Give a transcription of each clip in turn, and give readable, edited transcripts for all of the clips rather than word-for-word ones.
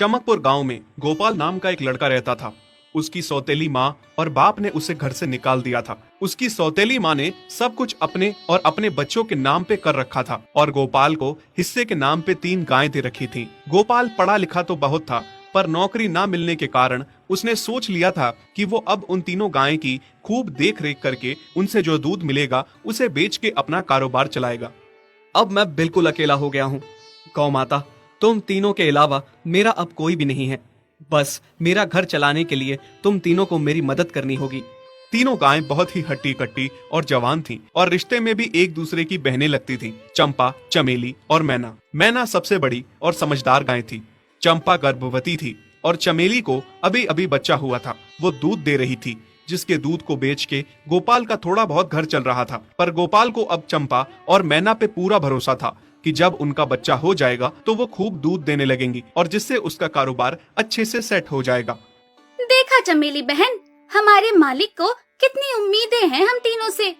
चमकपुर गांव में गोपाल नाम का एक लड़का रहता था। उसकी सौतेली माँ और बाप ने उसे घर से निकाल दिया था। उसकी सौतेली माँ ने सब कुछ अपने और अपने बच्चों के नाम पे कर रखा था और गोपाल को हिस्से के नाम पे 3 गायें दे रखी थीं। गोपाल पढ़ा लिखा तो बहुत था, पर नौकरी ना मिलने के कारण उसने सोच लिया था कि वो अब उन तीनों गायें की खूब देख रेख करके उनसे जो दूध मिलेगा उसे बेच के अपना कारोबार चलाएगा। अब मैं बिल्कुल अकेला हो गया हूँ। गौ माता, तुम तीनों के अलावा मेरा अब कोई भी नहीं है। बस मेरा घर चलाने के लिए तुम तीनों को मेरी मदद करनी होगी। तीनों गायें बहुत ही हट्टी कट्टी और जवान थीं और रिश्ते में भी एक दूसरे की बहनें लगती थीं। चंपा, चमेली और मैना। मैना सबसे बड़ी और समझदार गाय थी। चंपा गर्भवती थी और चमेली को अभी अभी बच्चा हुआ था। वो दूध दे रही थी, जिसके दूध को बेच के गोपाल का थोड़ा बहुत घर चल रहा था। पर गोपाल को अब चंपा और मैना पे पूरा भरोसा था कि जब उनका बच्चा हो जाएगा तो वो खूब दूध देने लगेंगी और जिससे उसका कारोबार अच्छे से सेट हो जाएगा। देखा चमेली बहन, हमारे मालिक को कितनी उम्मीदें हैं हम तीनों से।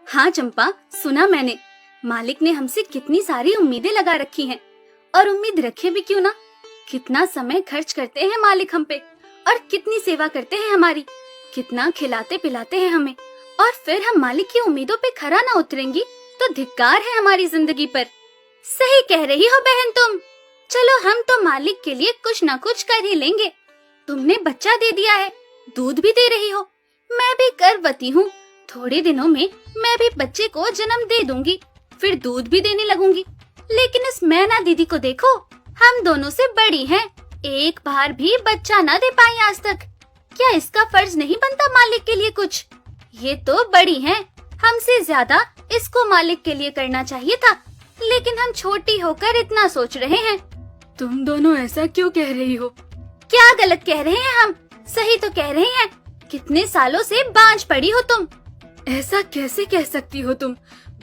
हाँ चंपा, सुना मैंने, मालिक ने हमसे कितनी सारी उम्मीदें लगा रखी हैं। और उम्मीद रखे भी क्यों ना, कितना समय खर्च करते हैं मालिक हम पे और कितनी सेवा करते हैं हमारी, कितना खिलाते पिलाते हैं हमें। और फिर हम मालिक की उम्मीदों पे खरा ना उतरेंगी तो धिक्कार है हमारी जिंदगी पर। सही कह रही हो बहन तुम। चलो हम तो मालिक के लिए कुछ ना कुछ कर ही लेंगे। तुमने बच्चा दे दिया है, दूध भी दे रही हो, मैं भी गर्भवती हूँ। थोड़े दिनों में मैं भी बच्चे को जन्म दे दूंगी, फिर दूध भी देने लगूंगी। लेकिन इस मैना दीदी को देखो, हम दोनों से बड़ी हैं, एक बार भी बच्चा ना दे पाई आज तक। क्या इसका फर्ज नहीं बनता मालिक के लिए कुछ? ये तो बड़ी हैं, हमसे ज्यादा इसको मालिक के लिए करना चाहिए था, लेकिन हम छोटी होकर इतना सोच रहे हैं। तुम दोनों ऐसा क्यों कह रही हो? क्या गलत कह रहे हैं हम? सही तो कह रहे हैं। कितने सालों से बांझ पड़ी हो तुम। ऐसा कैसे कह सकती हो तुम?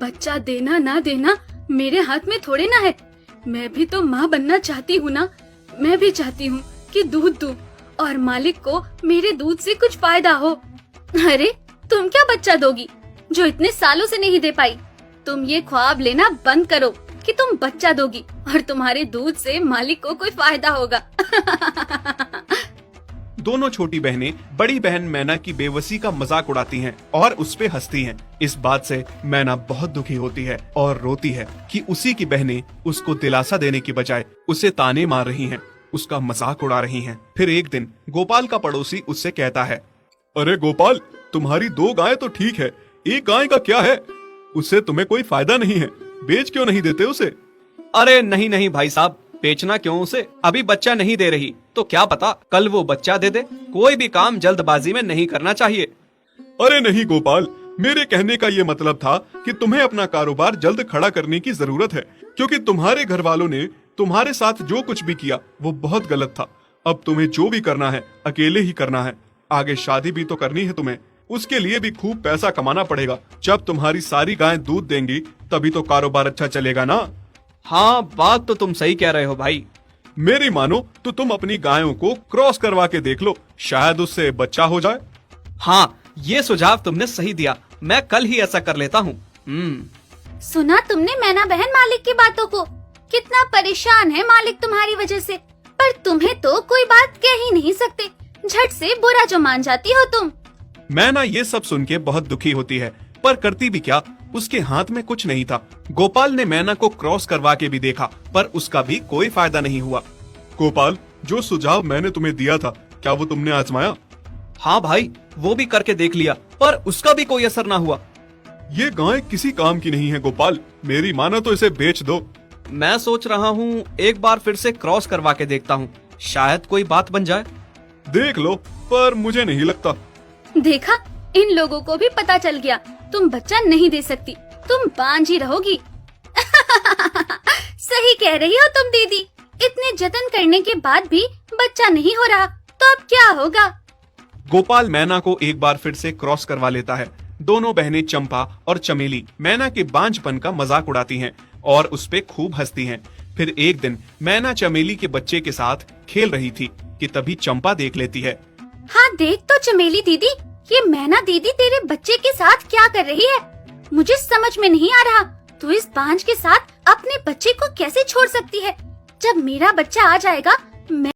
बच्चा देना ना देना मेरे हाथ में थोड़े ना है। मैं भी तो माँ बनना चाहती हूँ ना। मैं भी चाहती हूँ कि दूध दूँ और मालिक को मेरे दूध से कुछ फायदा हो। अरे तुम क्या बच्चा दोगी जो इतने सालों से नहीं दे पाई? तुम ये ख्वाब लेना बंद करो कि तुम बच्चा दोगी और तुम्हारे दूध से मालिक को कोई फायदा होगा। दोनों छोटी बहनें बड़ी बहन मैना की बेबसी का मजाक उड़ाती हैं और उस पे हंसती हैं। इस बात से मैना बहुत दुखी होती है और रोती है कि उसी की बहनें उसको दिलासा देने की बजाय उसे ताने मार रही हैं, उसका मजाक उड़ा रही हैं। फिर एक दिन गोपाल का पड़ोसी उससे कहता है, अरे गोपाल, तुम्हारी 2 गायें तो ठीक है, एक गाय का क्या है? उससे तुम्हें कोई फायदा नहीं है, बेच क्यों नहीं देते उसे? अरे नहीं नहीं भाई साहब, बेचना क्यों उसे? अभी बच्चा नहीं दे रही तो क्या पता कल वो बच्चा दे दे। कोई भी काम जल्दबाजी में नहीं करना चाहिए। अरे नहीं गोपाल, मेरे कहने का ये मतलब था कि तुम्हें अपना कारोबार जल्द खड़ा करने की जरूरत है, क्योंकि तुम्हारे घर वालों ने तुम्हारे साथ जो कुछ भी किया वो बहुत गलत था। अब तुम्हें जो भी करना है अकेले ही करना है। आगे शादी भी तो करनी है तुम्हें, उसके लिए भी खूब पैसा कमाना पड़ेगा। जब तुम्हारी सारी गायें दूध देंगी तभी तो कारोबार अच्छा चलेगा ना। हाँ, बात तो तुम सही कह रहे हो भाई। मेरी मानो तो तुम अपनी गायों को क्रॉस करवा के देख लो, शायद उससे बच्चा हो जाए। हाँ, ये सुझाव तुमने सही दिया, मैं कल ही ऐसा कर लेता हूँ। सुना तुमने मैना बहन मालिक की बातों को? कितना परेशान है मालिक तुम्हारी वजह से, पर तुम्हें तो कोई बात कह ही नहीं सकते। झट से बुरा जो मान जाती हो तुम। मैना ये सब सुन के बहुत दुखी होती है, पर करती भी क्या, उसके हाथ में कुछ नहीं था। गोपाल ने मैना को क्रॉस करवा के भी देखा, पर उसका भी कोई फायदा नहीं हुआ। गोपाल, जो सुझाव मैंने तुम्हें दिया था, क्या वो तुमने आजमाया? हाँ भाई, वो भी करके देख लिया, पर उसका भी कोई असर ना हुआ। ये गाय किसी काम की नहीं है गोपाल, मेरी मानो तो इसे बेच दो। मैं सोच रहा हूँ एक बार फिर से क्रॉस करवा के देखता हूँ, शायद कोई बात बन जाए। देख लो, पर मुझे नहीं लगता। देखा, इन लोगों को भी पता चल गया, तुम बच्चा नहीं दे सकती, तुम बांझ ही रहोगी। सही कह रही हो तुम दीदी, इतने जतन करने के बाद भी बच्चा नहीं हो रहा तो अब क्या होगा? गोपाल मैना को एक बार फिर से क्रॉस करवा लेता है। दोनों बहनें चंपा और चमेली मैना के बांझपन का मजाक उड़ाती हैं और उस पे खूब हंसती हैं। फिर एक दिन मैना चमेली के बच्चे के साथ खेल रही थी कि तभी चंपा देख लेती है। हाँ देख तो चमेली दीदी, ये मैना दीदी तेरे बच्चे के साथ क्या कर रही है? मुझे समझ में नहीं आ रहा, तू इस बांझ के साथ अपने बच्चे को कैसे छोड़ सकती है? जब मेरा बच्चा आ जाएगा मैं